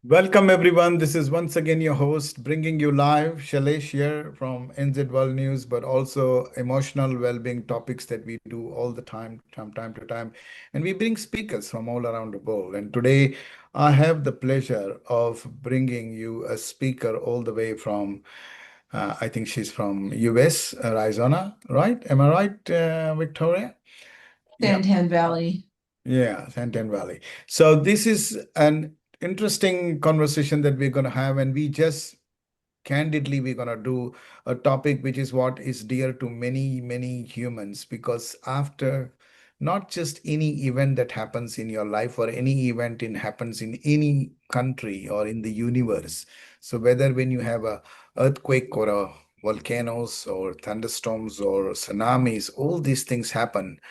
Welcome everyone. This is once again your host bringing you live, Shailesh here from NZ World News, but also emotional well-being topics that we do all the time, from time to time. And we bring speakers from all around the world. And today I have the pleasure of bringing you a speaker all the way from, I think she's from US, Arizona, right? Am I right, Victoria? Yeah. Santan Valley. Yeah, Santan Valley. So this is an interesting conversation that we're going to have, and we just candidly we're going to do a topic which is what is dear to many humans, because after not just any event that happens in your life or any event in happens in any country or in the universe, so whether when you have a earthquake or a volcanoes or thunderstorms or tsunamis, all these things happen,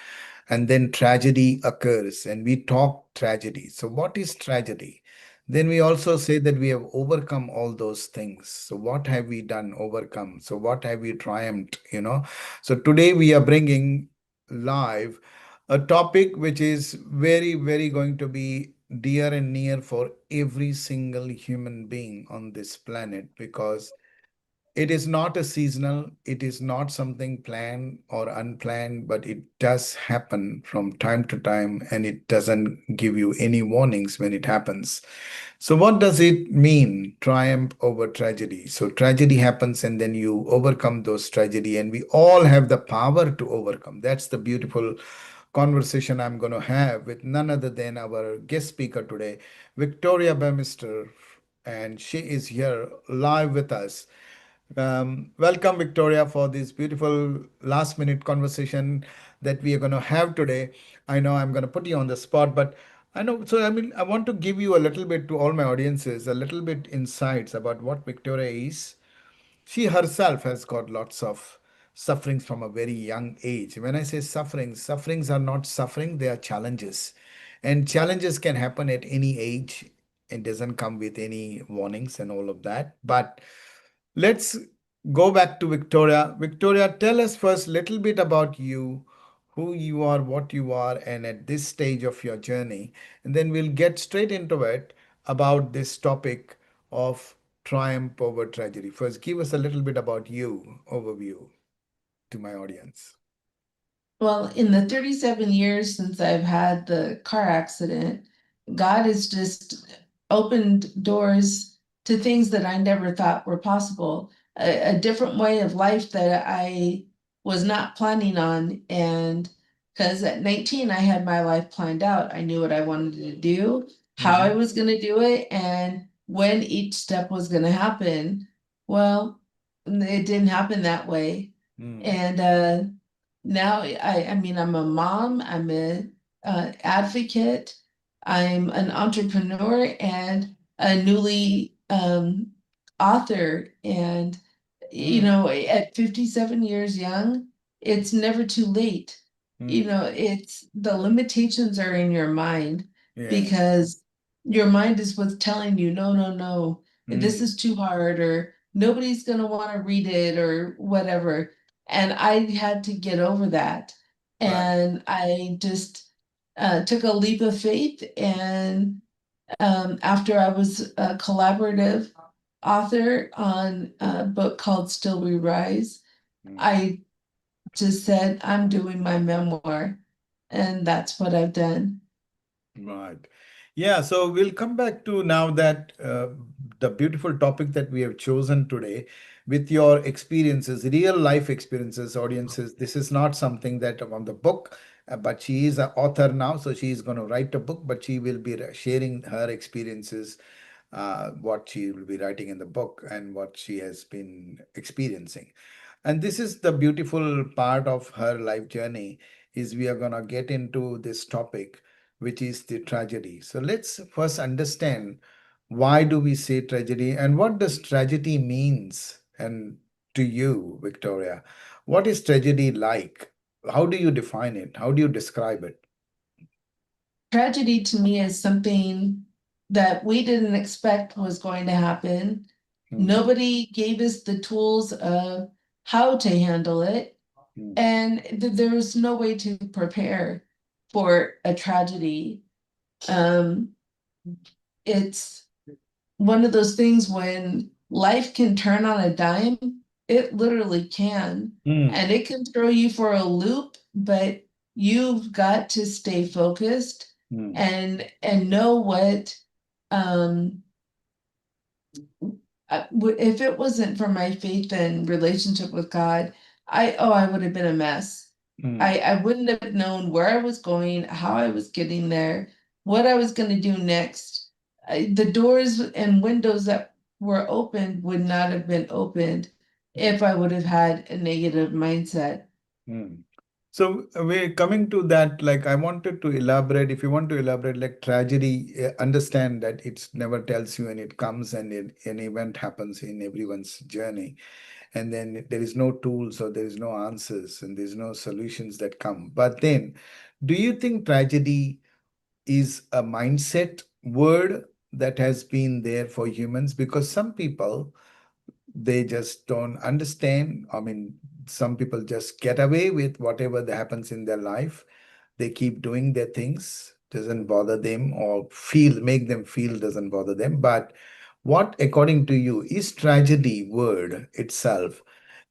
and then tragedy occurs, and we talk tragedy. So what is tragedy? Then we also say that we have overcome all those things. So what have we done overcome? So what have we triumphed? So today we are bringing live a topic which is very going to be dear and near for every single human being on this planet, because it is not a seasonal, it is not something planned or unplanned, but it does happen from time to time, and it doesn't give you any warnings when it happens. So, what does it mean, triumph over tragedy? So, tragedy happens and then you overcome those tragedy, and we all have the power to overcome. That's the beautiful conversation I'm going to have with none other than our guest speaker today, Victoria Burmeister, and she is here live with us. Welcome, Victoria, for this beautiful last minute conversation that we are going to have today. I know I'm going to put you on the spot, but I know, so I mean, I want to give you a little bit to all my audiences, a little bit insights about what Victoria is. She herself has got lots of sufferings from a very young age. When I say sufferings, sufferings are not suffering, they are challenges. And challenges can happen at any age. It doesn't come with any warnings and all of that. But let's go back to Victoria. Victoria, tell us first a little bit about you, who you are, what you are, and at this stage of your journey. And then we'll get straight into it about this topic of triumph over tragedy. First, give us a little bit about you, overview to my audience. Well, in the 37 years since I've had the car accident, God has just opened doors to things that I never thought were possible, a different way of life that I was not planning on. And because at 19, I had my life planned out. I knew what I wanted to do, how I Mhm. was going to do it, and when each step was going to happen. Well, it didn't happen that way. Mm. And now I mean, I'm a mom, I'm a advocate, I'm an entrepreneur and a newly author. And Mm. at 57 years young, it's never too late. Mm. It's the limitations are in your mind, Yes. because your mind is what's telling you, no, no, no, this Mm. is too hard, or nobody's going to want to read it, or whatever. And I had to get over that. Right. And I just took a leap of faith. And after I was a collaborative author on a book called Still We Rise, Mm. I just said, I'm doing my memoir. And that's what I've done. Right. Yeah, so we'll come back to now that the beautiful topic that we have chosen today with your experiences, real life experiences, audiences. This is not something that on the book, but she is an author now, so she is going to write a book, but she will be sharing her experiences, what she will be writing in the book and what she has been experiencing. And this is the beautiful part of her life journey, is we are going to get into this topic, which is the tragedy. So let's first understand, why do we say tragedy and what does tragedy means? And to you, Victoria, what is tragedy like? How do you define it? How do you describe it? Tragedy to me is something that we didn't expect was going to happen. Hmm. Nobody gave us the tools of how to handle it. Hmm. And there was no way to prepare for a tragedy. Um, it's one of those things when life can turn on a dime, it literally can. Mm, And it can throw you for a loop, but you've got to stay focused mm, and know what um if it wasn't for my faith and relationship with God, I would have been a mess. mm, I wouldn't have known where I was going, how I was getting there, what I was going to do next. The doors and windows that were opened would not have been opened if I would have had a negative mindset. mm. So we're coming to that, like I wanted to elaborate, if you want to elaborate, like tragedy, understand that it never tells you and it comes and an event happens in everyone's journey. And then there is no tools or there is no answers and there's no solutions that come. But then, do you think tragedy is a mindset word that has been there for humans? Because some people, they just don't understand. I mean, some people just get away with whatever that happens in their life. They keep doing their things, doesn't bother them, or make them feel doesn't bother them. But what, according to you, is tragedy word itself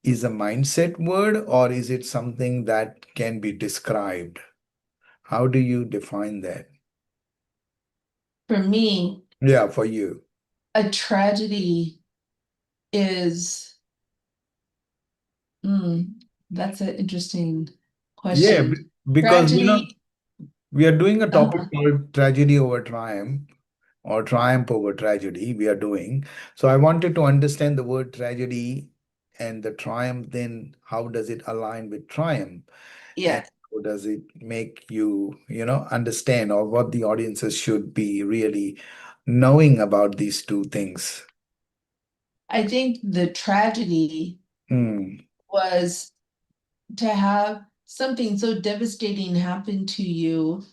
is a mindset word, or is it something that can be described? How do you define that? For me, Yeah, for you. a tragedy is, hmm, that's an interesting Yeah, question. because Tragedy, we are doing a topic uh, called tragedy over triumph or triumph over tragedy. We are doing. So I wanted to understand the word tragedy and the triumph, then how does it align with triumph? And yeah, how does it make you, understand or what the audiences should be really knowing about these two things? I think the tragedy Mm, was to have something so devastating happen to you,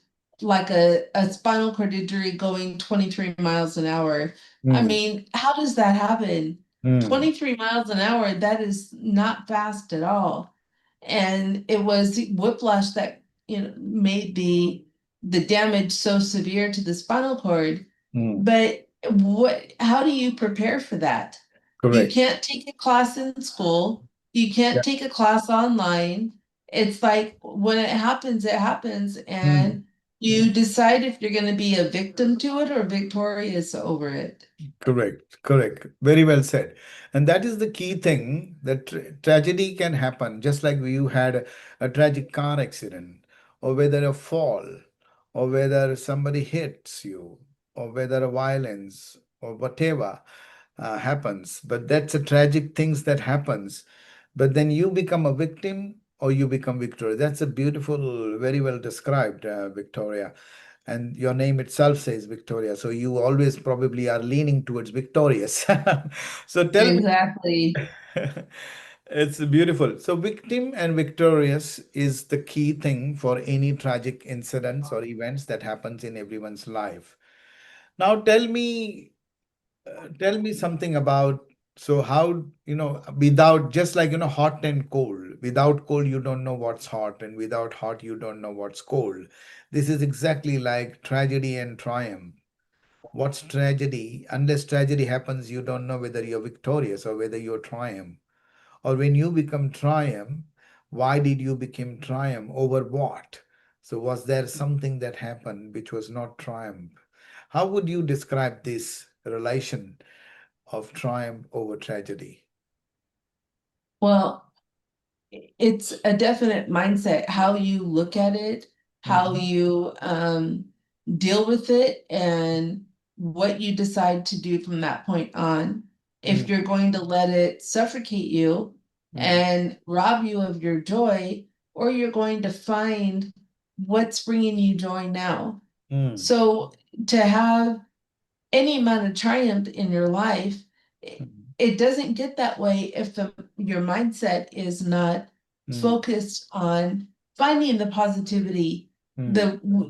like a spinal cord injury going 23 miles an hour. I mm, mean, how does that happen? mm, 23 miles an hour, that is not fast at all. And it was whiplash that, made the damage so severe to the spinal cord. mm. But how do you prepare for that? You Correct. can't take a class in school. You Yeah. can't take a class online. It's like when it happens, it happens, Mm. and you decide if you're going to be a victim to it or victorious over it. Correct, correct. Very well said. And that is the key thing that tragedy can happen, just like you had a tragic car accident, or whether a fall, or whether somebody hits you, or whether a violence, or whatever happens. But that's a tragic things that happens. But then you become a victim or you become victorious. That's a beautiful, very well described, Victoria. And your name itself says Victoria. So you always probably are leaning towards victorious. So tell me, Exactly. it's beautiful. So victim and victorious is the key thing for any tragic incidents or events that happens in everyone's life. Now tell me something about, so how, without, just like, hot and cold. Without cold, you don't know what's hot, and without hot, you don't know what's cold. This is exactly like tragedy and triumph. What's tragedy? Unless tragedy happens, you don't know whether you're victorious or whether you're triumph. Or when you become triumph, why did you become triumph? Over what? So was there something that happened which was not triumph? How would you describe this relation of triumph over tragedy? Well, it's a definite mindset, how you look at it, how Mhm, you deal with it, and what you decide to do from that point on. If mm, you're going to let it suffocate you mm, and rob you of your joy, or you're going to find what's bringing you joy now. mm, So to have any amount of triumph in your life, mm, it doesn't get that way if your mindset is not mm, focused on finding the positivity, mm.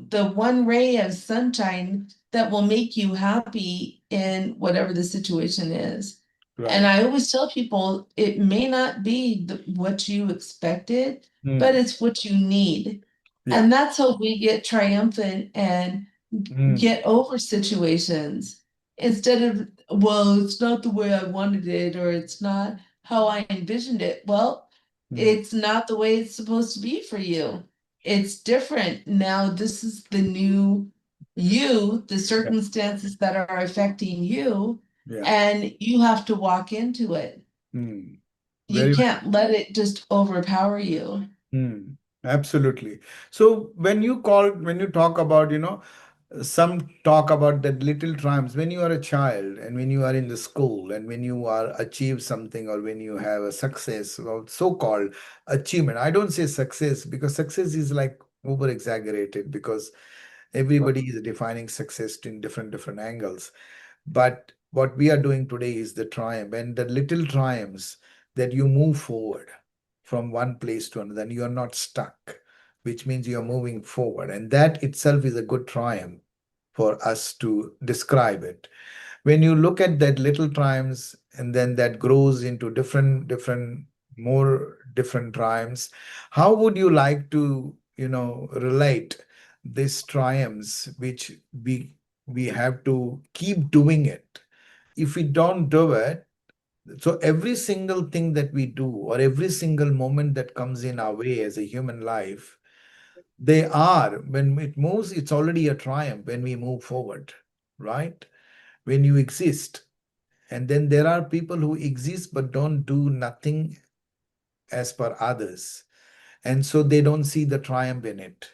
the one ray of sunshine that will make you happy in whatever the situation is. And Right. I always tell people it may not be what you expected, but Mm, it's what you need. yeah. And that's how we get triumphant and Mm, get over situations. instead of, well, it's not the way I wanted it, or it's not how I envisioned it. Well, Mm. it's not the way it's supposed to be for you. It's different. Now, this is the new you, the Yeah. circumstances that are affecting you, Yeah. and you have to walk into it. Mm. You Very, can't let it just overpower you. absolutely. So when you talk about, some talk about that little triumphs when you are a child and when you are in the school and when you are achieve something or when you have a success or so-called achievement. I don't say success because success is like over exaggerated because everybody is defining success in different angles. But what we are doing today is the triumph and the little triumphs that you move forward from one place to another and you are not stuck, which means you are moving forward. And that itself is a good triumph for us to describe it. When you look at that little triumphs and then that grows into more different triumphs, how would you like to, relate these triumphs, which we have to keep doing it? If we don't do it, so every single thing that we do or every single moment that comes in our way as a human life, they are, when it moves, it's already a triumph when we move forward, right? When you exist. And then there are people who exist but don't do nothing as per others. And so they don't see the triumph in it.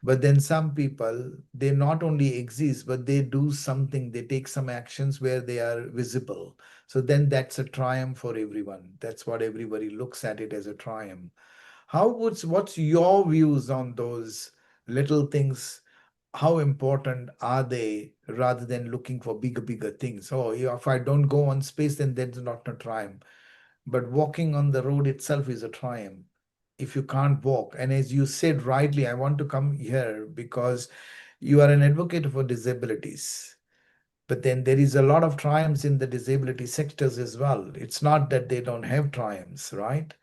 But then some people, they not only exist, but they do something, they take some actions where they are visible. So then that's a triumph for everyone. That's what everybody looks at it as a triumph. What's your views on those little things? How important are they rather than looking for bigger things? Oh, yeah, if I don't go on space, then that's not a triumph. But walking on the road itself is a triumph. If you can't walk, and as you said rightly, I want to come here because you are an advocate for disabilities. But then there is a lot of triumphs in the disability sectors as well. It's not that they don't have triumphs, right?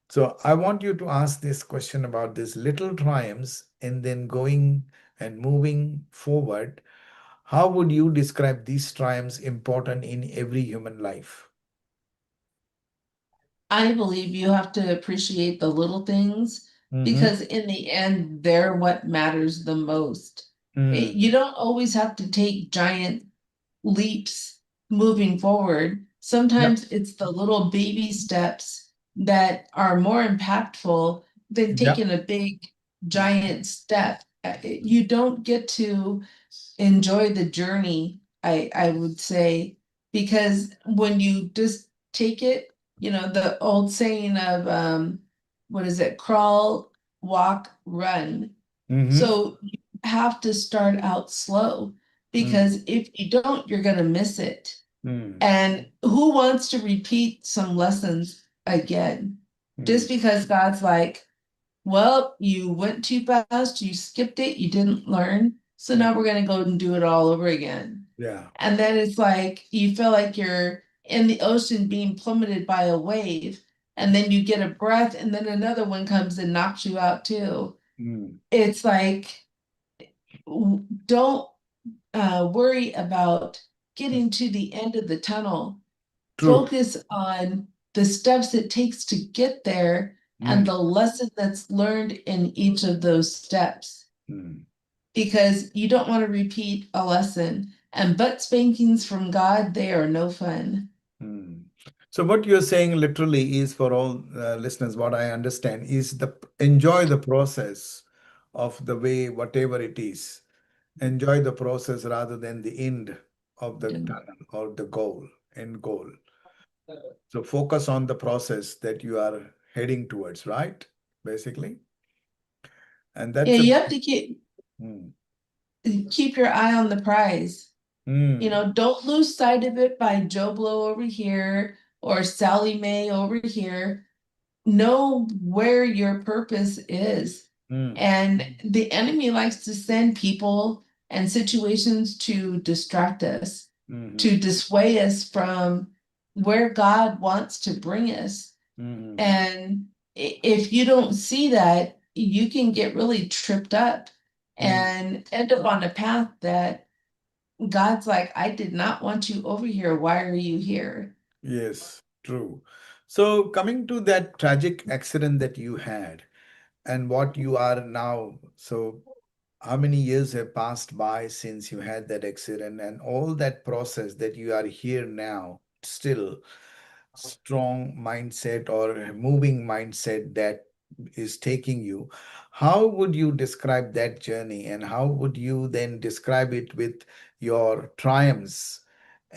So I want you to ask this question about these little triumphs and then going and moving forward. How would you describe these triumphs important in every human life? I believe you have to appreciate the little things Mm-hmm. because in the end, they're what matters the most. Mm. You don't always have to take giant leaps moving forward. Yeah. Sometimes it's the little baby steps that are more impactful than Yeah. taking a big giant step. You don't get to enjoy the journey, I would say, because when you just take it, the old saying of what is it, crawl, walk, run. Mm-hmm. So you have to start out slow Mm. because if you don't, you're going to miss it. Mm. And who wants to repeat some lessons again? Mm. Just because God's like, well, you went too fast, you skipped it, you didn't learn. So Mm. now we're going to go and do it all over again. Yeah. And then it's like you feel like you're in the ocean being plummeted by a wave. And then you get a breath, and then another one comes and knocks you out too. Mm. It's like, don't worry about getting to the end of the tunnel. True. Focus on the steps it takes to get there and Mm. the lesson that's learned in each of those steps. Mm. Because you don't want to repeat a lesson. And butt spankings from God, they are no fun. Mm. So what you're saying literally is for all listeners, what I understand is the enjoy the process of the way, whatever it is. Enjoy the process rather than the end of the tunnel or the end goal. So focus on the process that you are heading towards, right? Basically. And Yeah, that's a you have to mm, keep your eye on the prize. mm, Don't lose sight of it by Joe Blow over here or Sally Mae over here. Know where your purpose is. mm, And the enemy likes to send people and situations to distract us, mm, to dissuade us from where God wants to bring us. mm, And if you don't see that, you can get really tripped up mm, and end up on a path that God's like, I did not want you over here. Why are you here? Yes, true. So coming to that tragic accident that you had and what you are now, so how many years have passed by since you had that accident and all that process that you are here now, still strong mindset or moving mindset that is taking you. How would you describe that journey and how would you then describe it with your triumphs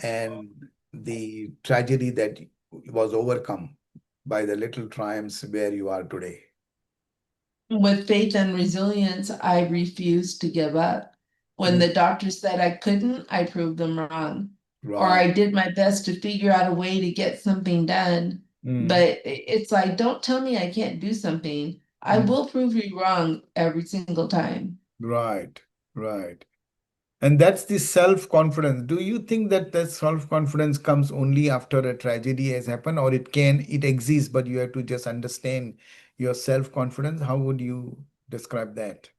and the tragedy that was overcome by the little triumphs where you are today? With faith and resilience, I refused to give up. When Mm. the doctor said I couldn't, I proved them wrong. Or Right. I did my best to figure out a way to get something done. Mm. But it's like, don't tell me I can't do something. I Mm. will prove you wrong every single time. Right. Right. And that's the self-confidence. Do you think that that self-confidence comes only after a tragedy has happened, or it exists, but you have to just understand your self-confidence? How would you describe that?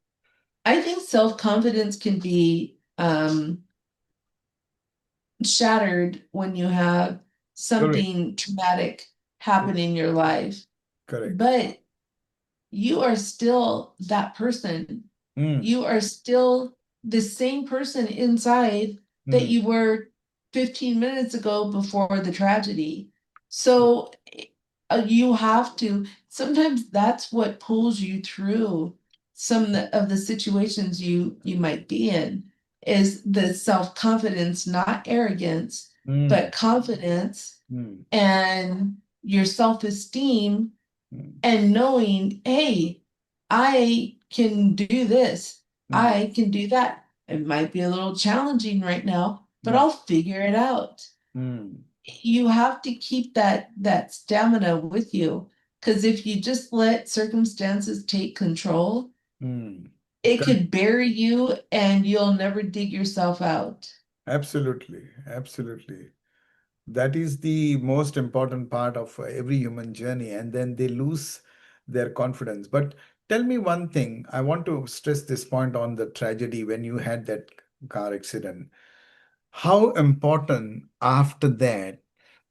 I think self-confidence can be shattered when you have Correct. something traumatic happen in your life. Correct. But you are still that person. Mm, You are still the same person inside that mm, you were 15 minutes ago before the tragedy. So you have to, sometimes that's what pulls you through some of the situations you might be in is the self-confidence, not arrogance, mm, but confidence mm, and your self-esteem mm, and knowing, hey, I can do this, mm, I can do that. It might be a little challenging right now, but mm, I'll figure it out. mm, You have to keep that stamina with you because if you just let circumstances take control, mm. it Correct. could bury you and you'll never dig yourself out. Absolutely. Absolutely. That is the most important part of every human journey, and then they lose their confidence. But tell me one thing, I want to stress this point on the tragedy when you had that car accident. How important after that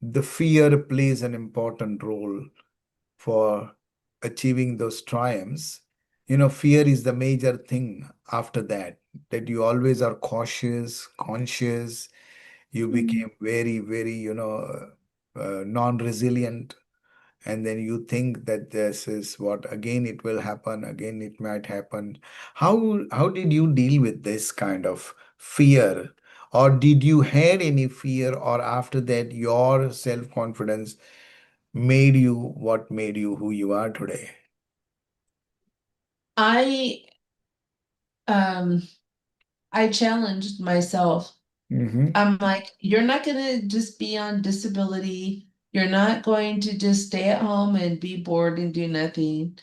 the fear plays an important role for achieving those triumphs. You know, fear is the major thing after that, that you always are cautious, conscious, you became very, very, non-resilient. And then you think that this is what again it will happen, again it might happen. How did you deal with this kind of fear? Or did you had any fear, or after that your self-confidence made you what made you who you are today? I um I challenged myself. Mm-hmm. I'm like, you're not going to just be on disability. You're not going to just stay at home and be bored and do nothing.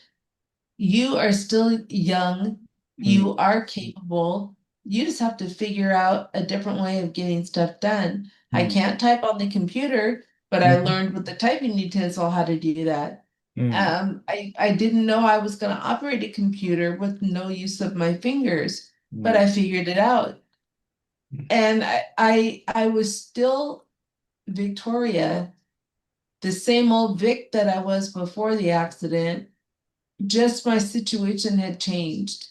You are still young. You are capable. You just have to figure out a different way of getting stuff done. I Mm-hmm. can't type on the computer, but I learned with the typing utensil how to do that. Mm-hmm. I didn't know I was going to operate a computer with no use of my fingers, but I figured it out. And I was still Victoria, the same old Vic that I was before the accident, just my situation had changed.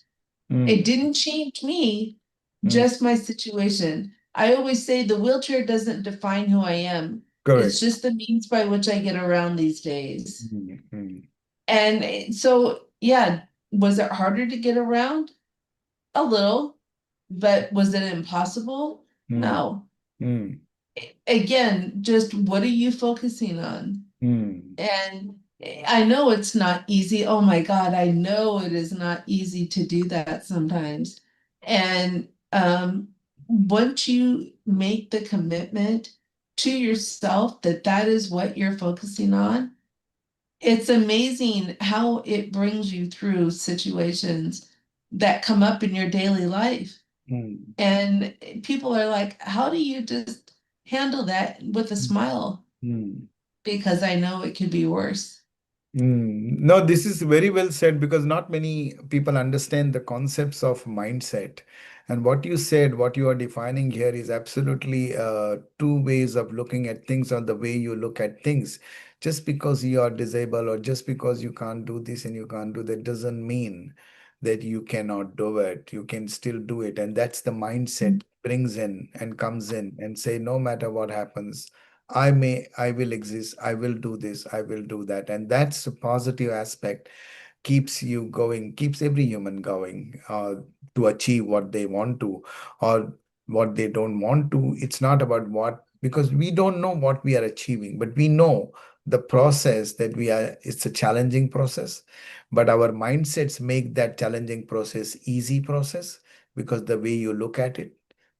It Mm-hmm. didn't change me, Mm-hmm. just my situation. I always say the wheelchair doesn't define who I am. It's Correct. just the means by which I get around these days. Mm-hmm. And so, yeah, was it harder to get around? A little, but was it impossible? No. Mm-hmm. Again, just what are you focusing on? Mm-hmm. And I know it's not easy. Oh my God, I know it is not easy to do that sometimes. And once you make the commitment to yourself that that is what you're focusing on, it's amazing how it brings you through situations that come up in your daily life. Mm-hmm. And people are like, how do you just handle that with a smile? Mm-hmm. Because I know it could be worse. No, this is very well said because not many people understand the concepts of mindset. And what you said, what you are defining here is absolutely two ways of looking at things, or the way you look at things. Just because you are disabled, or just because you can't do this and you can't do that, doesn't mean that you cannot do it. You can still do it. And that's the mindset brings in and comes in and say, no matter what happens, I will exist, I will do this, I will do that. And that's a positive aspect, keeps you going, keeps every human going, to achieve what they want to, or what they don't want to. It's not about what, because we don't know what we are achieving, but we know the process that we are, it's a challenging process, but our mindsets make that challenging process easy process, because the way you look at it,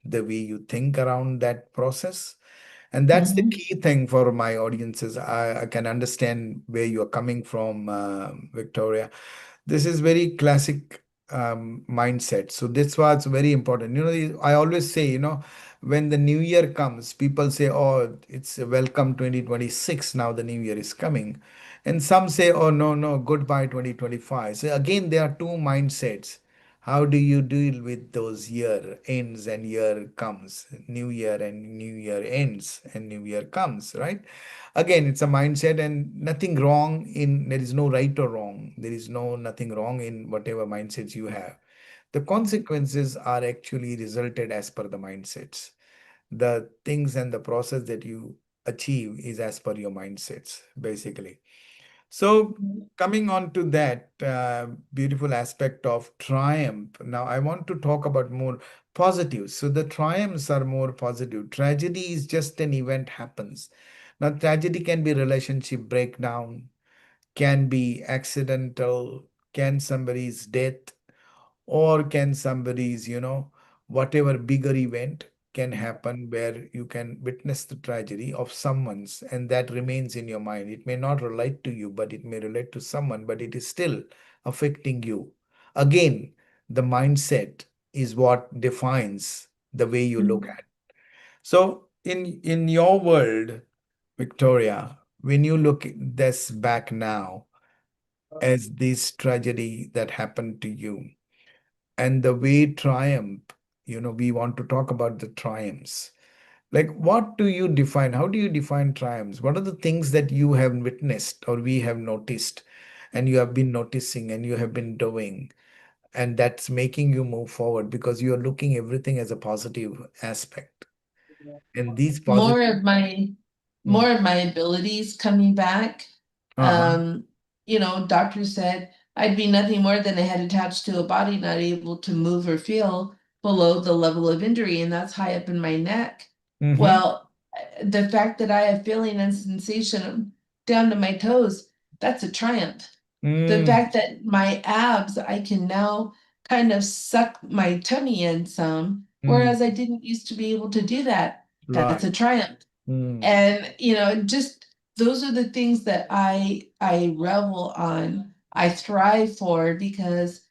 the way you think around that process. And that's the Mhm. key thing for my audiences. I can understand where you're coming from, Victoria. This is very classic mindset. So that's why it's very important. I always say, when the new year comes, people say, oh, it's a welcome 2026. Now the new year is coming. And some say, oh, no, no, goodbye 2025. So again, there are two mindsets. How do you deal with those year ends and year comes, new year and new year ends and new year comes, right? Again, it's a mindset, and nothing wrong in, there is no right or wrong. There is nothing wrong in whatever mindsets you have. The consequences are actually resulted as per the mindsets. The things and the process that you achieve is as per your mindsets, basically. So, coming on to that beautiful aspect of triumph, now I want to talk about more positives. So, the triumphs are more positive. Tragedy is just an event happens. Now, tragedy can be relationship breakdown, can be accidental, can somebody's death, or can somebody's, whatever bigger event can happen where you can witness the tragedy of someone's, and that remains in your mind. It may not relate to you, but it may relate to someone, but it is still affecting you. Again, the mindset is what defines the way you look Mhm. at. So in your world, Victoria, when you look at this back now as this tragedy that happened to you, and the way triumph, we want to talk about the triumphs. Like, what do you define? How do you define triumphs? What are the things that you have witnessed or we have noticed, and you have been noticing and you have been doing, and that's making you move forward because you are looking everything as a positive aspect. And these more positive. of my Mm. more of my abilities coming back. Uh-huh. Um, doctors said I'd be nothing more than a head attached to a body, not able to move or feel below the level of injury, and that's high up in my neck. Mm-hmm. Well, the fact that I have feeling and sensation down to my toes, that's a triumph. The Mm. fact that my abs, I can now kind of suck my tummy in some, Mm. whereas I didn't used to be able to do that. That's Right. a triumph. Mm. And just those are the things that I revel on, I thrive for, because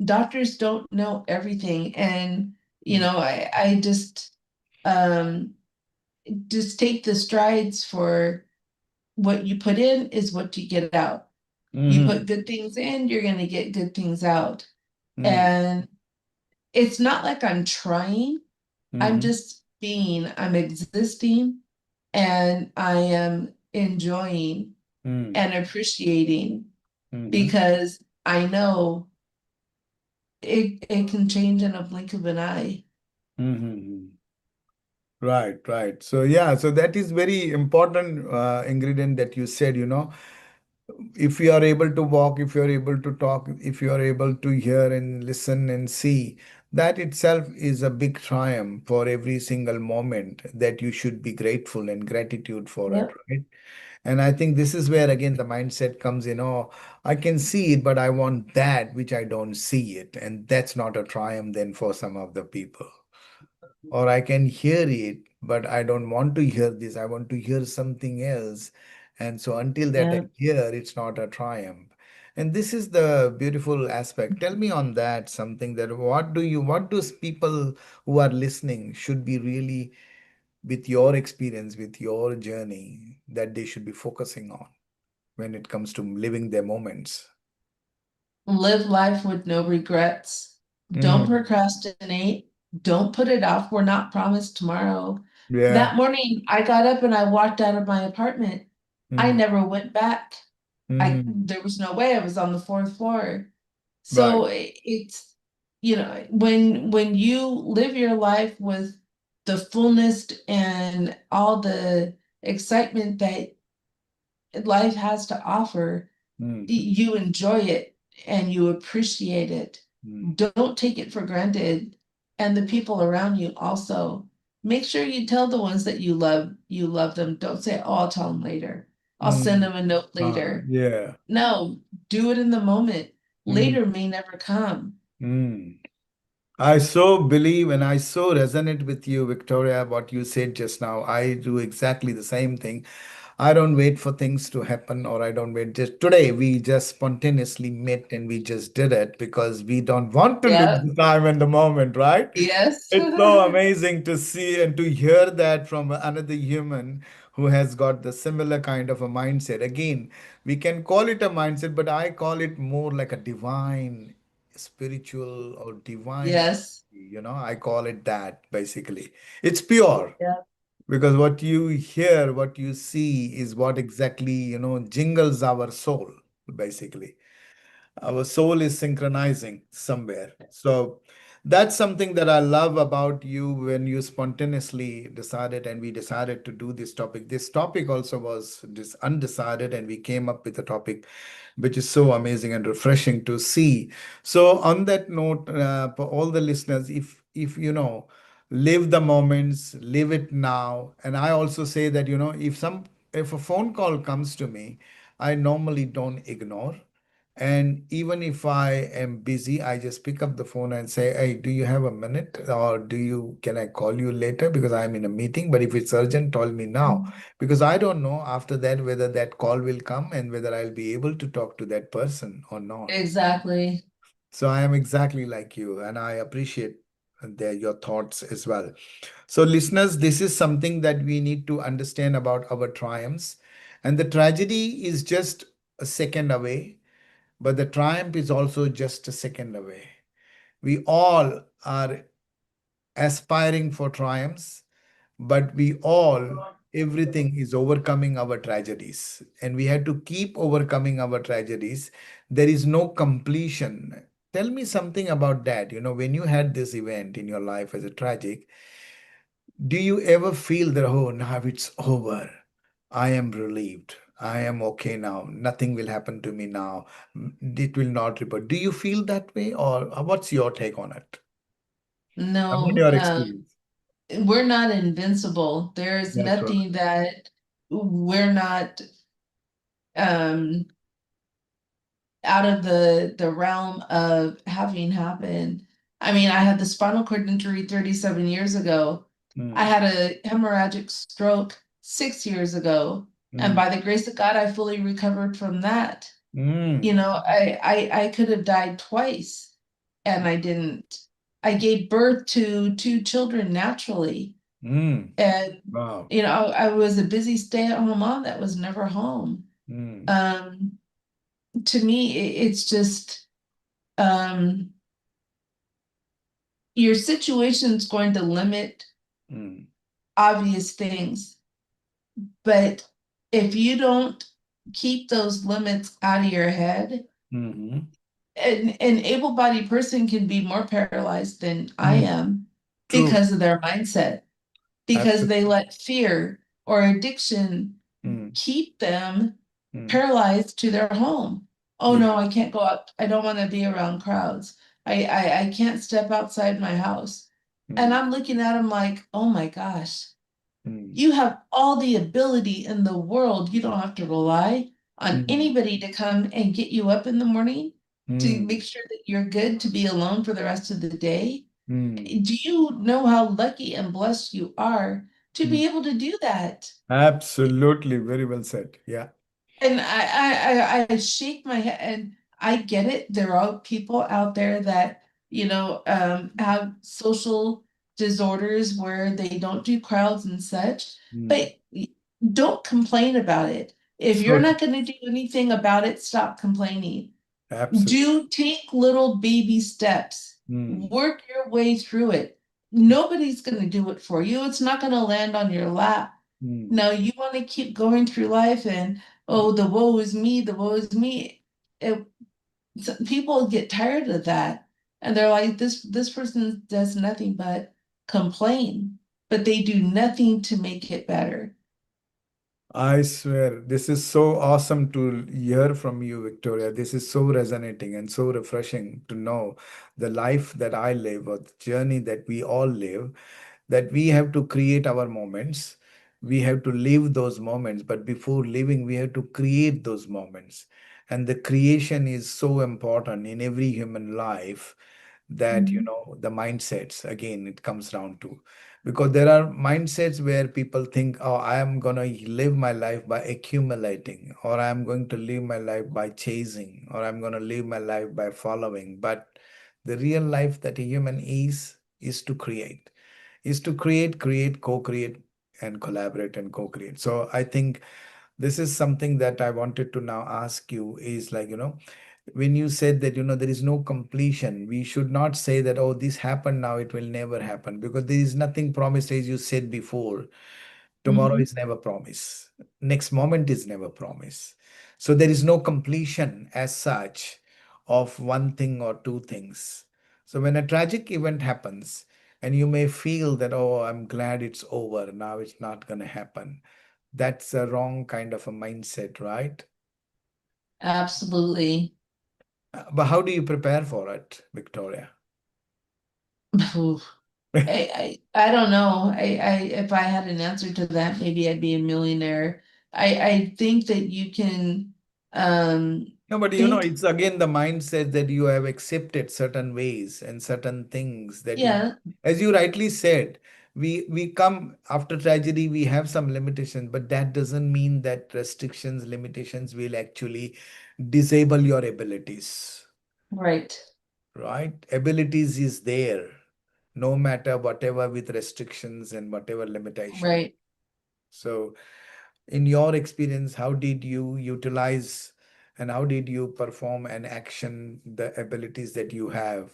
doctors don't know everything. And Mm. I um just take the strides for what you put in is what you get out. You put Mm. good things in, you're going to get good things out. Mm. And it's not like I'm trying, I'm Mm. just being, I'm existing, and I am enjoying Mm. and appreciating, Mm. because I know it can change in a blink of an eye. Mm. Right, right. So yeah, so that is very important ingredient that you said, if you are able to walk, if you are able to talk, if you are able to hear and listen and see, that itself is a big triumph for every single moment that you should be grateful and gratitude for it, Yep. right? And I think this is where again the mindset comes in, oh, I can see it, but I want that which I don't see it. And that's not a triumph then for some of the people. Or I can hear it, but I don't want to hear this. I want to hear something else. And so until that I Yeah. hear, it's not a triumph. And this is the beautiful aspect. Tell me on that something, that what does people who are listening should be really, with your experience, with your journey, that they should be focusing on when it comes to living their moments? Live life with no regrets. Don't Mm, procrastinate. Don't put it off. We're not promised tomorrow. Yeah. That morning, I got up and I walked out of my apartment. I Mm, never went back. mm, There was no way. I was on the fourth floor. right. So it's, when you live your life with the fullness and all the excitement that life has to offer, Mm, you enjoy it and you appreciate it. mm, Don't take it for granted. And the people around you also. Make sure you tell the ones that you love them. Don't say, oh, I'll tell them later. I'll send mm. them a note later. Yeah. No, do it in the moment. Mm, Later may never come. mm. I so believe and I so resonate with you, Victoria, what you said just now. I do exactly the same thing. I don't wait for things to happen, or I don't wait. Just today, we just spontaneously met and we just did it because we don't want to live Yeah. the time and the moment, right? Yes. It's so amazing to see and to hear that from another human who has got the similar kind of a mindset. Again, we can call it a mindset, but I call it more like a divine, spiritual, or divine. Yes. I call it that basically. It's pure. Yeah. Because what you hear, what you see is what exactly, jingles our soul, basically. Our soul is synchronizing somewhere. So that's something that I love about you when you spontaneously decided and we decided to do this topic. This topic also was this undecided, and we came up with a topic which is so amazing and refreshing to see. So on that note, for all the listeners, if live the moments, live it now. And I also say that if a phone call comes to me, I normally don't ignore. And even if I am busy, I just pick up the phone and say, "Hey, do you have a minute? Or can I call you later because I'm in a meeting? But if it's urgent, tell me now." Because I don't know after that whether that call will come and whether I'll be able to talk to that person or not. Exactly. So I am exactly like you, and I appreciate your thoughts as well. So, listeners, this is something that we need to understand about our triumphs. And the tragedy is just a second away, but the triumph is also just a second away. We all are aspiring for triumphs, but everything is overcoming our tragedies. And we have to keep overcoming our tragedies. There is no completion. Tell me something about that. When you had this event in your life as a tragic, do you ever feel that, oh, now it's over? I am relieved. I am okay now. Nothing will happen to me now. It will not repeat. Do you feel that way, or what's your take on it? About No, your experience. we're not invincible. There's That's right. nothing that we're not um out of the realm of having happen. I mean, I had the spinal cord injury 37 years ago. I Mm, had a hemorrhagic stroke 6 years ago, and mm, by the grace of God, I fully recovered from that. mm, I could have died twice, and I didn't. I gave birth to two children naturally, mm. and Wow. I was a busy stay-at-home mom that was never home. Mm, Um, to me, it's just um, your situation's going to limit mm, obvious things, but if you don't keep those limits out of your head, mhm. an able-bodied person can be more paralyzed than I Mm. am True. because of their mindset, because they Absolutely. let fear or addiction Mm, keep them mm. paralyzed to their home. Oh Yeah. no, I can't go out. I don't want to be around crowds. I can't step outside my house. And Mm, I'm looking at them like, oh my gosh, mm, you have all the ability in the world. You don't have to rely on mm, anybody to come and get you up in the morning to mm, make sure that you're good to be alone for the rest of the day. mm, Do you know how lucky and blessed you are to mm. be able to do that? Absolutely. Very well said. Yeah. And I shake my head and I get it. There are people out there that, have social disorders where they don't do crowds and such, Mm. but don't complain about it. If you're So true. not going to do anything about it, stop complaining. Absolutely. Do take little baby steps. Mm, Work your way through it. nobody's going to do it for you. It's not going to land on your lap. Mm. No, you want to keep going through life and, oh, the woe is me, the woe is me. It, people get tired of that. And they're like, this person does nothing but complain, but they do nothing to make it better. I swear, this is so awesome to hear from you, Victoria. This is so resonating and so refreshing to know the life that I live or the journey that we all live, that we have to create our moments. We have to live those moments, but before living, we have to create those moments. And the creation is so important in every human life that, Mhm. the mindsets, again, it comes down to. Because there are mindsets where people think, oh, I am going to live my life by accumulating, or I am going to live my life by chasing, or I'm going to live my life by following. But the real life that a human is to create, create, co-create, and collaborate and co-create. So I think this is something that I wanted to now ask you is like, when you said that, there is no completion, we should not say that, oh, this happened now, it will never happen, because there is nothing promised, as you said before. Tomorrow Mhm. is never promise. Next moment is never promise. So there is no completion as such of one thing or two things. So when a tragic event happens, and you may feel that, oh, I'm glad it's over, now it's not going to happen. That's a wrong kind of a mindset, right? Absolutely. But how do you prepare for it, Victoria? Oof. I don't know. If I had an answer to that, maybe I'd be a millionaire. I think that you can um No, but think, it's again the mindset that you have accepted certain ways and certain things that, yeah, as you rightly said, we come after tragedy, we have some limitations, but that doesn't mean that restrictions, limitations will actually disable your abilities, right, right? Abilities is there, no matter whatever with restrictions and whatever limitation. right. So in your experience, how did you utilize and how did you perform and action the abilities that you have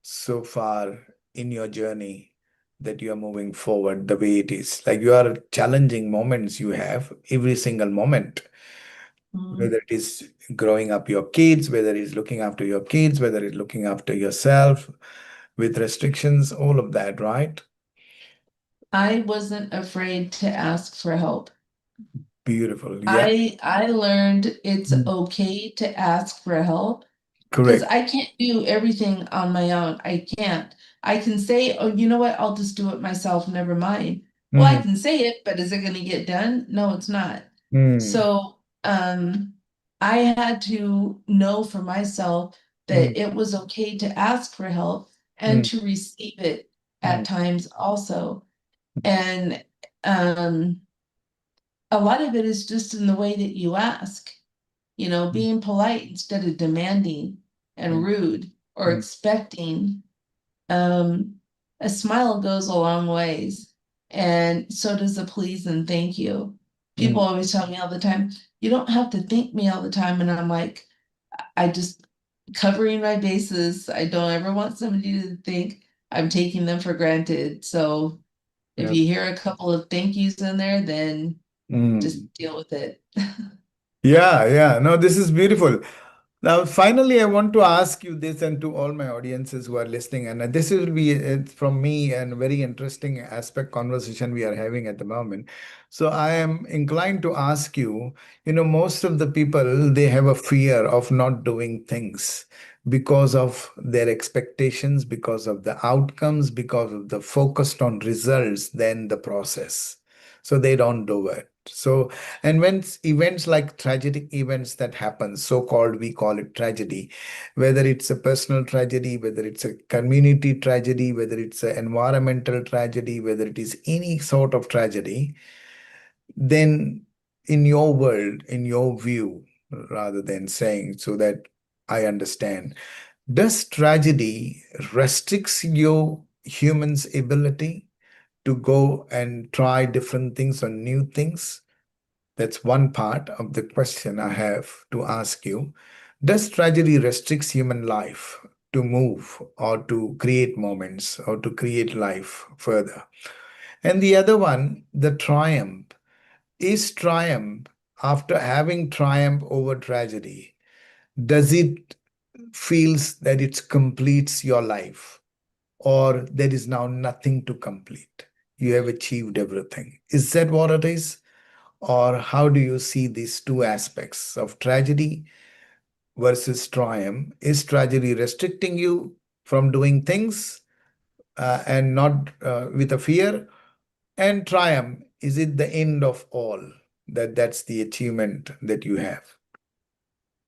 so far in your journey, that you are moving forward the way it is? Like, you are challenging moments, you have every single moment, whether Mhm. it is growing up your kids, whether it's looking after your kids, whether it's looking after yourself with restrictions, all of that, right? I wasn't afraid to ask for help. Beautiful. Yeah. I learned it's Mm. okay to ask for help because Correct. I can't do everything on my own. I can't. I can say, oh, you know what? I'll just do it myself. Never mind. Well, I Mm, can say it, but is it going to get done? No, it's not. mm, So, I had to know for myself mm, that it was okay to ask for help and mm, to receive it at mm, times also. And um, a lot of it is just in the way that you ask, mm, being polite instead of demanding and mm, rude or mm, expecting. Um, a smile goes a long ways, and so does a please and thank you. People mm. always tell me all the time, you don't have to thank me all the time. And I'm like, I just covering my bases. I don't ever want somebody to think I'm taking them for granted. So if Yeah. you hear a couple of thank yous in there, then Mm. just deal with it. Yeah, yeah. No, this is beautiful. Now, finally, I want to ask you this and to all my audiences who are listening, and this will be from me and very interesting aspect conversation we are having at the moment. So I am inclined to ask you, most of the people, they have a fear of not doing things because of their expectations, because of the outcomes, because of the focused on results than the process. So they don't do it. So, and when events like tragic events that happen, so-called, we call it tragedy, whether it's a personal tragedy, whether it's a community tragedy, whether it's an environmental tragedy, whether it is any sort of tragedy, then in your world, in your view, rather than saying so that I understand, does tragedy restricts your human's ability to go and try different things or new things? That's one part of the question I have to ask you. Does tragedy restricts human life? to move or to create moments or to create life further. And the other one, the triumph, is triumph after having triumph over tragedy. Does it feels that it completes your life, or there is now nothing to complete? You have achieved everything. Is that what it is? Or how do you see these two aspects of tragedy versus triumph? Is tragedy restricting you from doing things and not with a fear? And triumph, is it the end of all? That's the achievement that you have.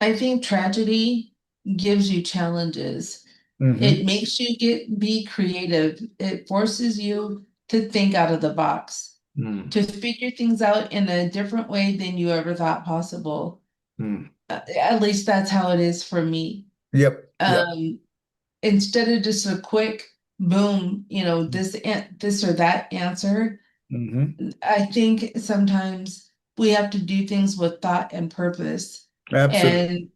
I think tragedy gives you challenges. Mm-hmm. It makes you be creative. It forces you to think out of the box, Mm. to figure things out in a different way than you ever thought possible. Mm. At least that's how it is for me. Yep. Yep. Um, Instead of just a quick boom, this or that answer, Mm-hmm. I think sometimes we have to do things with thought and purpose. Absolutely.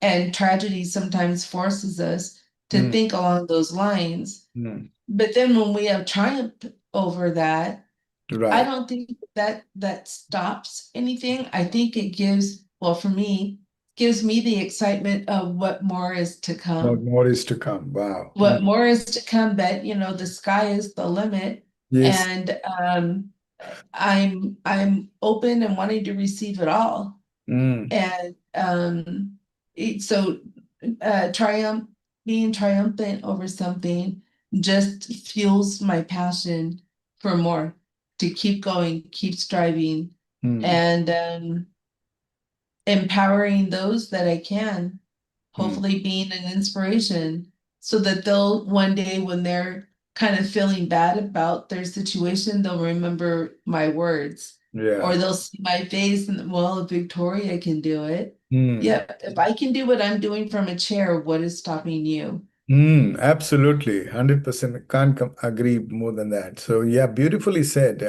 And tragedy sometimes forces us to Mm. think along those lines. Mm. But then when we have triumph over that, I Right. don't think that stops anything. I think it gives, well, for me, gives me the excitement of what more is to What come. more is to come? Wow. What Mm. more is to come, that the sky is the limit. Yes. And I'm open and wanting to receive it all. Mm. And so triumph being triumphant over something just fuels my passion for more, to keep going, keep striving, Mm. and empowering those that I can, Mm. hopefully being an inspiration so that they'll one day, when they're kind of feeling bad about their situation, they'll remember my words, or Yeah. they'll see my face and, well, if Victoria can do it. Mm. Yep, if I can do what I'm doing from a chair, what is stopping you? Mm, absolutely, 100%. Can't agree more than that. So, yeah, beautifully said.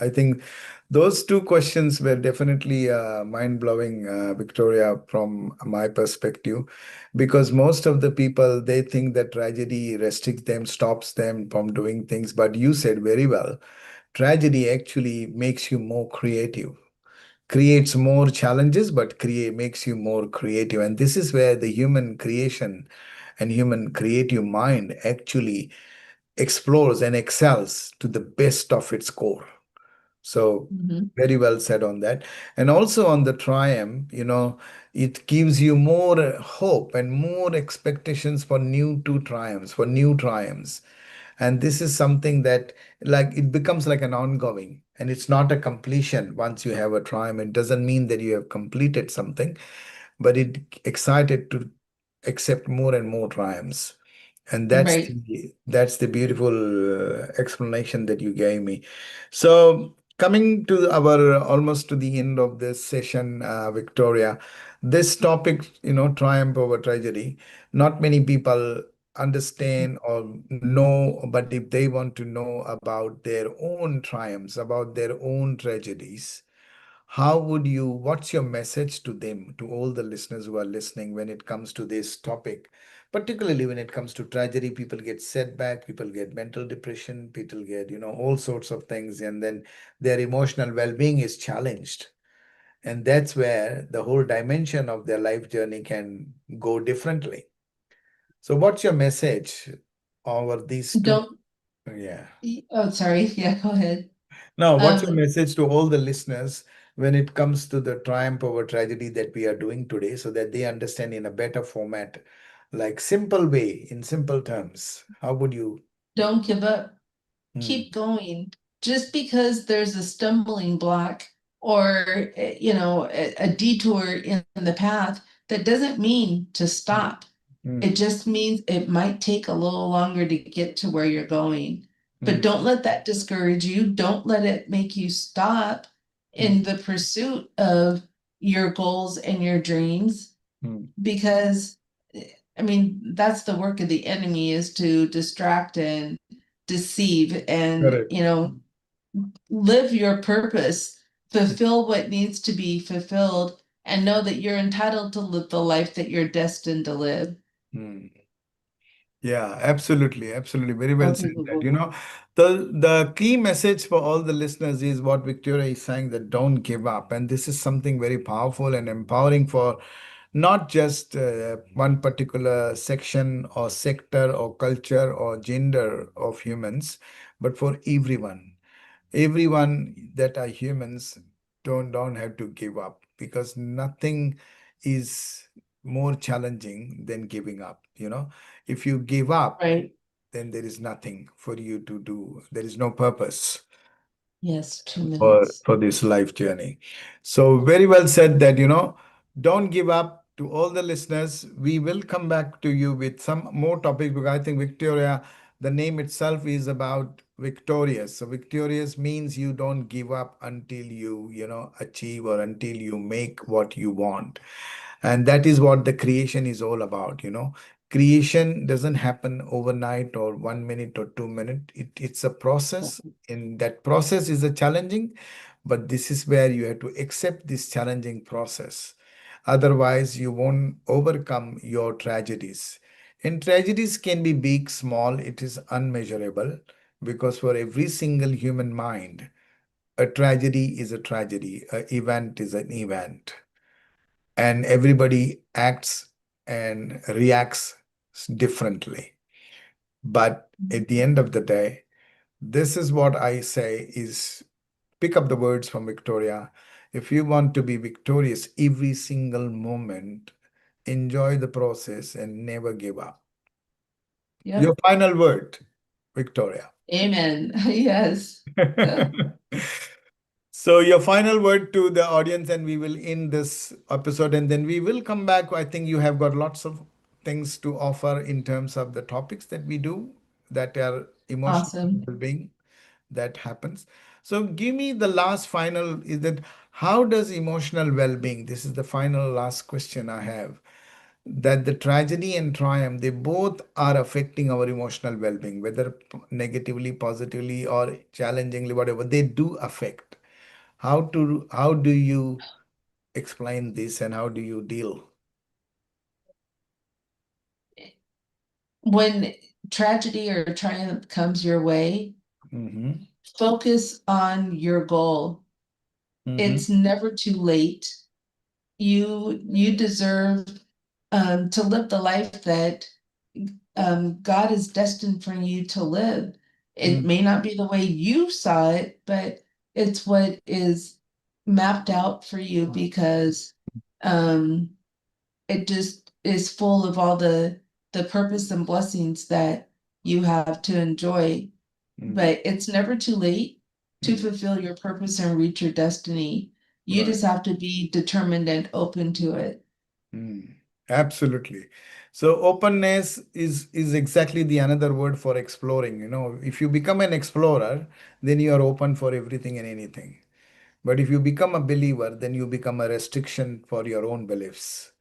I think those two questions were definitely mind-blowing, Victoria, from my perspective, because most of the people, they think that tragedy restricts them, stops them from doing things. But you said very well, tragedy actually makes you more creative, creates more challenges, but create makes you more creative. And this is where the human creation and human creative mind actually explores and excels to the best of its core. So Mhm. very well said on that. And also on the triumph, it gives you more hope and more expectations for new triumphs. And this is something that, like, it becomes like an ongoing, and it's not a completion. Once you have a triumph, it doesn't mean that you have completed something, but it excited to accept more and more triumphs. And Right. that's the beautiful explanation that you gave me. So coming to our almost to the end of this session, Victoria, this topic, triumph over tragedy, not many people understand or know, but if they want to know about their own triumphs, about their own tragedies, what's your message to them, to all the listeners who are listening when it comes to this topic? Particularly when it comes to tragedy, people get setback, people get mental depression, people get, all sorts of things, and then their emotional well-being is challenged. And that's where the whole dimension of their life journey can go differently. So what's your message over these two? Don't, Yeah. oh, sorry. Yeah, go ahead. Now, what's your Um, message to all the listeners when it comes to the triumph over tragedy that we are doing today, so that they understand in a better format, like simple way, in simple terms? How would you? don't give up. Hmm. Keep going. Just because there's a stumbling block, or a detour in the path, that doesn't mean to stop. Hmm. It just means it might take a little longer to get to where you're going. But Hmm. don't let that discourage you. Don't let it make you stop Hmm. in the pursuit of your goals and your dreams, Hmm. because I mean, that's the work of the enemy, is to distract and deceive, and Correct. live your purpose, fulfill what needs to be fulfilled, and know that you're entitled to live the life that you're destined to live. Hmm. Yeah, absolutely, absolutely. Very well said that. Unbelievable. The key message for all the listeners is what Victoria is saying, that don't give up. And this is something very powerful and empowering for not just one particular section or sector or culture or gender of humans, but for everyone. Everyone that are humans don't have to give up, because nothing is more challenging than giving up. If you give up, Right. then there is nothing for you to do. There is no purpose Yes, two for minutes. this life journey. So very well said that, don't give up. To all the listeners, we will come back to you with some more topics, because I think Victoria, the name itself is about victorious. So victorious means you don't give up until you achieve, or until you make what you want. And that is what the creation is all about. Creation doesn't happen overnight or 1 minute or 2 minutes. It's a process. In that process is a challenging, but this is where you have to accept this challenging process. Otherwise, you won't overcome your tragedies. And tragedies can be big, small, it is unmeasurable, because for every single human mind, a tragedy is a tragedy, an event is an event, and everybody acts and reacts differently. But at the end of the day, this is what I say is, pick up the words from Victoria. If you want to be victorious every single moment, enjoy the process and never give up. Your Yep. final word, Victoria. Amen. Yes. So, your final word to the audience, and we will end this episode, and then we will come back. I think you have got lots of things to offer in terms of the topics that we do, that are emotional Awesome. well-being that happens. So, give me the last final, is that how does emotional well-being, this is the final last question I have, that the tragedy and triumph, they both are affecting our emotional well-being, whether negatively, positively, or challengingly, whatever, they do affect. How do you explain this, and how do you deal? When tragedy or triumph comes your way, Mm-hmm. focus on your goal. Mm-hmm. It's never too late. You deserve to live the life that God is destined for you to live. It may not be the way you saw it, but it's what is mapped out for you because um, it just is full of all the purpose and blessings that you have to enjoy. Mm-hmm. But it's never too late to Mm-hmm. fulfill your purpose and reach your destiny. You Right. just have to be determined and open to it. Mm. Absolutely. So openness is exactly the another word for exploring. If you become an explorer, then you are open for everything and anything. But if you become a believer, then you become a restriction for your own beliefs.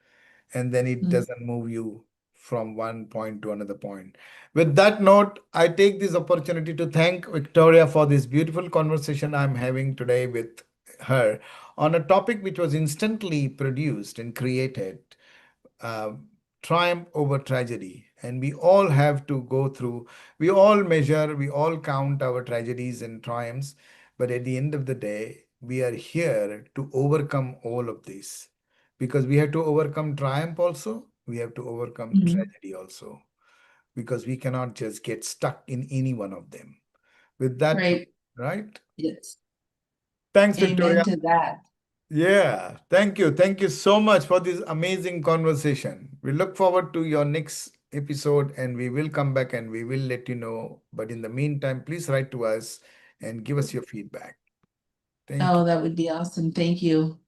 And then it Mm. doesn't move you from one point to another point. With that note, I take this opportunity to thank Victoria for this beautiful conversation I'm having today with her on a topic which was instantly produced and created, uh, triumph over tragedy. And we all have to go through, we all measure, we all count our tragedies and triumphs. But at the end of the day, we are here to overcome all of this, because we have to overcome triumph also, we have to overcome Mhm. tragedy also, because we cannot just get stuck in any one of them. With that, Right. right? Yes. Thanks, Amen Victoria. to that. Yeah, thank you. Thank you so much for this amazing conversation. We look forward to your next episode, and we will come back and we will let you know. But in the meantime, please write to us and give us your feedback. Thank you. Oh, that would be awesome. Thank you.